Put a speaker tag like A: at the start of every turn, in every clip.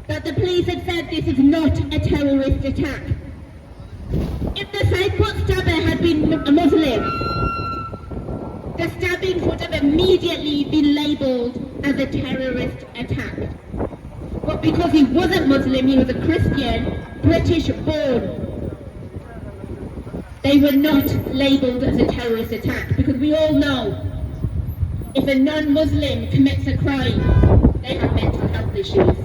A: that the police had said this is not a terrorist attack. If the sidewalk stabber had been a Muslim, the stabbings would have immediately been labelled as a terrorist attack. But because he wasn't Muslim, he was a Christian, British born, they were not labelled as a terrorist attack, because we all know if a non-Muslim commits a crime, they have mental health issues.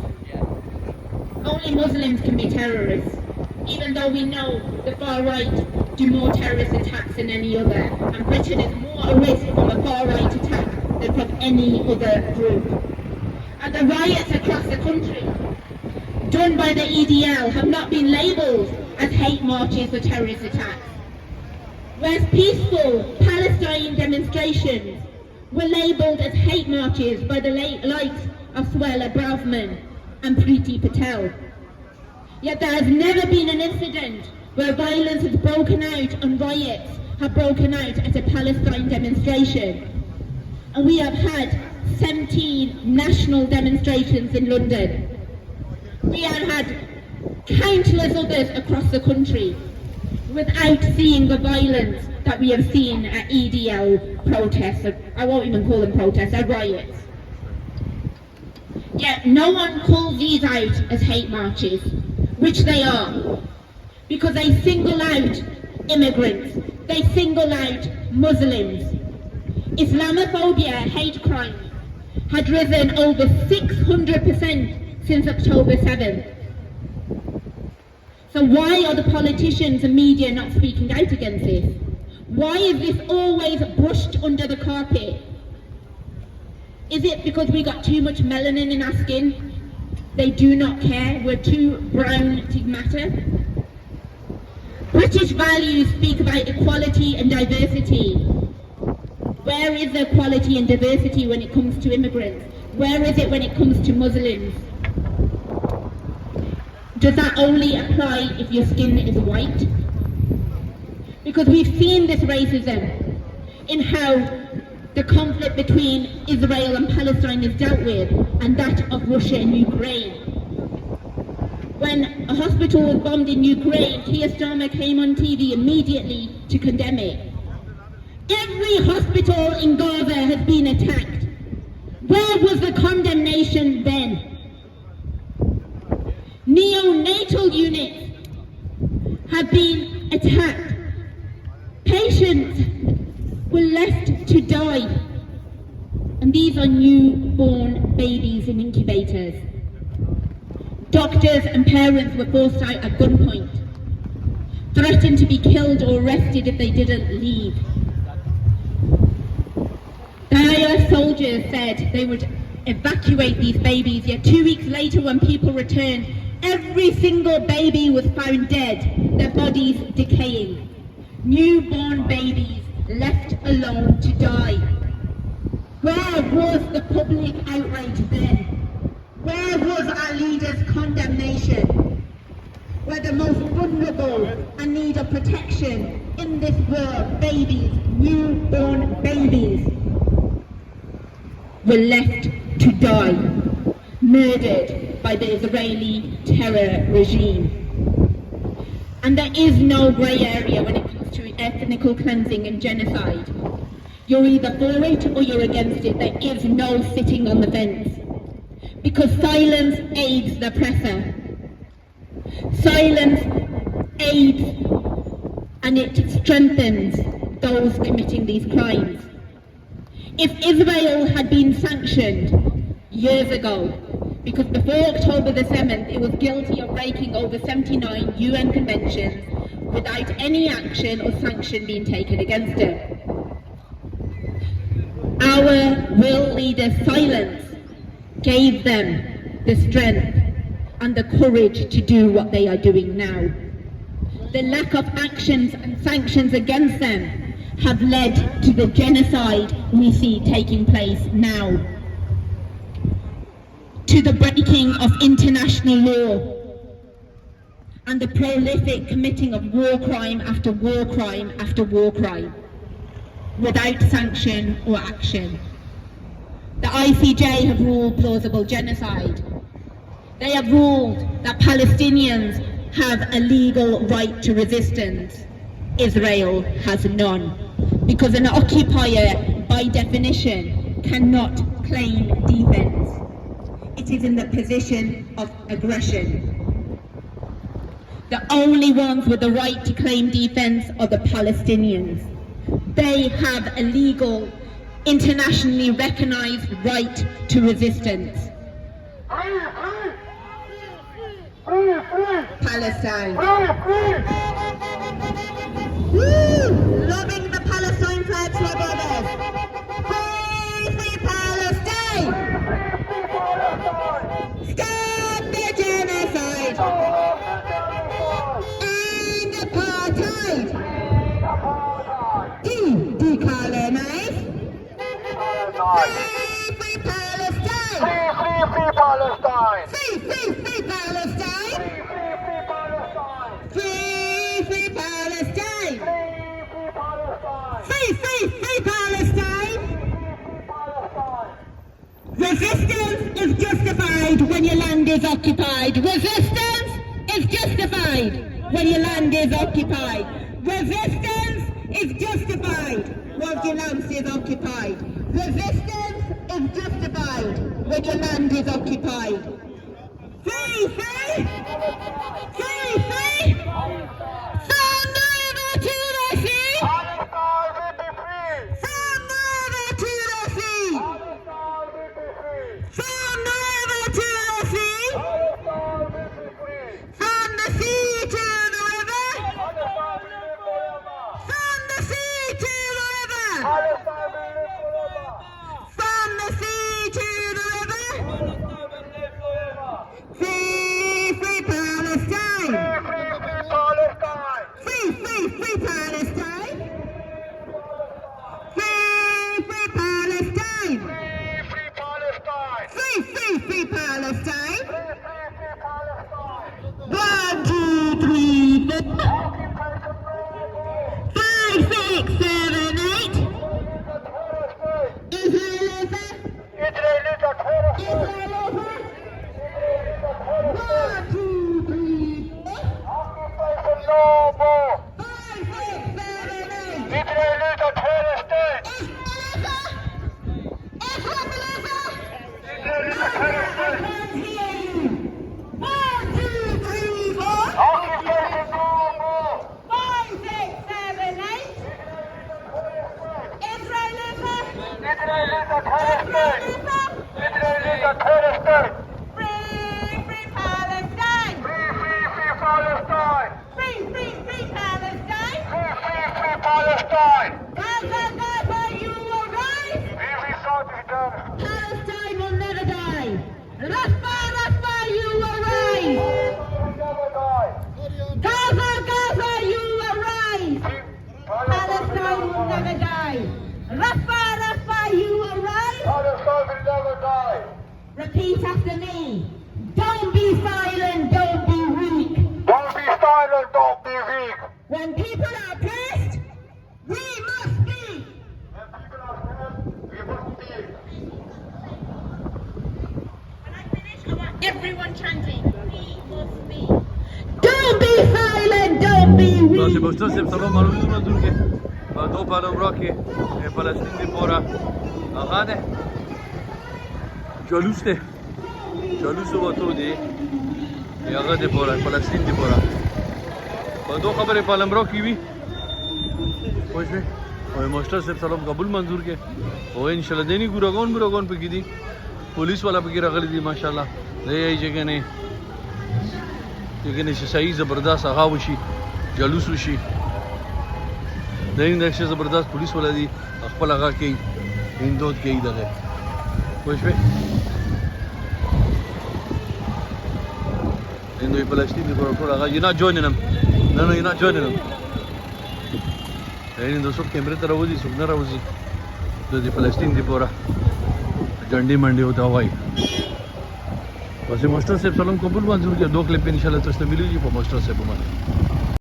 A: Only Muslims can be terrorists, even though we know the far right do more terrorist attacks than any other, and Britain is more at risk from a far right attack than from any other group. And the riots across the country done by the EDL have not been labelled as hate marches or terrorist attacks, whereas peaceful Palestine demonstrations were labelled as hate marches by the likes of Suella Braverman and Priti Patel. Yet there has never been an incident where violence has broken out and riots have broken out at a Palestine demonstration. And we have had 17 national demonstrations in London. We have had countless others across the country without seeing the violence that we have seen at EDL protests. I won't even call them protests, they're riots. Yet no one calls these out as hate marches, which they are, because they single out immigrants, they single out Muslims. Islamophobia, hate crime, had risen over 600% since October 7th. So why are the politicians and media not speaking out against this? Why is this always brushed under the carpet? Is it because we got too much melanin in our skin? They do not care, we're too brown to matter? British values speak about equality and diversity. Where is the equality and diversity when it comes to immigrants? Where is it when it comes to Muslims? Does that only apply if your skin is white? Because we've seen this racism in how the conflict between Israel and Palestine is dealt with, and that of Russia and Ukraine. When a hospital was bombed in Ukraine, Keir Starmer came on TV immediately to condemn it. Every hospital in Gaza has been attacked. Where was the condemnation then? Neonatal units have been attacked. Patients were left to die. And these are newborn babies in incubators. Doctors and parents were forced out at gunpoint, threatened to be killed or arrested if they didn't leave. The soldiers said they would evacuate these babies, yet 2 weeks later when people returned, every single baby was found dead, their bodies decaying. Newborn babies left alone to die. Where was the public outrage then? Where was our leaders' condemnation? Where the most vulnerable and need of protection in this world, babies, newborn babies, were left to die, murdered by the Israeli terror regime. And there is no grey area when it comes to ethnic cleansing and genocide. You're either for it or you're against it. There is no sitting on the fence. Because silence aids the oppressor. Silence aids and it strengthens those committing these crimes. If Israel had been sanctioned years ago, because before October the 7th it was guilty of breaking over 79 UN conventions without any action or sanction being taken against it. Our world leaders' silence gave them the strength and the courage to do what they are doing now. The lack of actions and sanctions against them have led to the genocide we see taking place now, to the breaking of international law and the prolific committing of war crime after war crime after war crime without sanction or action. The ICJ have ruled plausible genocide. They have ruled that Palestinians have a legal right to resistance. Israel has none, because an occupier, by definition, cannot claim defense. It is in the position of aggression. The only ones with the right to claim defense are the Palestinians. They have a legal, internationally recognized right to resistance. Palestine. Woo! Loving the Palestine flag, my brothers. Free Palestine! Stop the genocide! And apartheid! Decolonize! Free Palestine!
B: Free Palestine!
A: Free Palestine! Free Palestine! Free Palestine! Resistance is justified when your land is occupied. Resistance is justified when your land is occupied. Resistance is justified once your land is occupied. Resistance is justified when your land is occupied. Free! From the river to the sea! From the river to the sea! From the river to the sea! From the sea to the river! From the sea to the river! From the sea to the river! Free Palestine! Free Palestine! Free Palestine! Free Palestine! 1, 2, 3, 4 5, 6, 7, 8 Israel over! Israel over! 1, 2, 3, 4 5, 6, 7, 8
B: Palestine!
A: Gaza, you will rise! Palestine will never die! Rafah, you will rise! Gaza, you will rise! Palestine will never die! Rafah, you will rise!
B: Palestine will never die!
A: Repeat after me. Don't be silent, don't be weak.
B: Don't be silent, don't be weak!
A: When people are pressed, we must speak.
B: When people are scared, we must speak.
A: When I finish, I want everyone chanting. We must speak. Don't be silent, don't be weak.
C: Sebastien سلام معلوم منظور که دو پرم را که فلسطین دی پورا آخانه جالوس و تو دی یاغه دی پورا فلسطین دی پورا با دو خبر پالم را کی وی خوش به او ماستر صاحب سلام قبول منظور کے او ان شاء الله دینی ګورګون په کې دي پولیس والا په کې راغلي دي ماشاءالله دې جګه نه چې صحیح زبردست هغه وشي جلوس وشي دین دغه زبردست پولیس والا دي خپل هغه کې هندوت کې دغه خوش به هندوی فلسطین دی ګورګون هغه ینا جوین نم نه ینا جوین نم دین د څوک کیمرې ته راوځي څوک نه راوځي د فلسطین دی پورا جنډي منډي وتا وای واسه ماستر صاحب سلام قبول منظور کیا دو کلپ ان شاء الله تاسو ته مليږي په ماستر صاحب باندې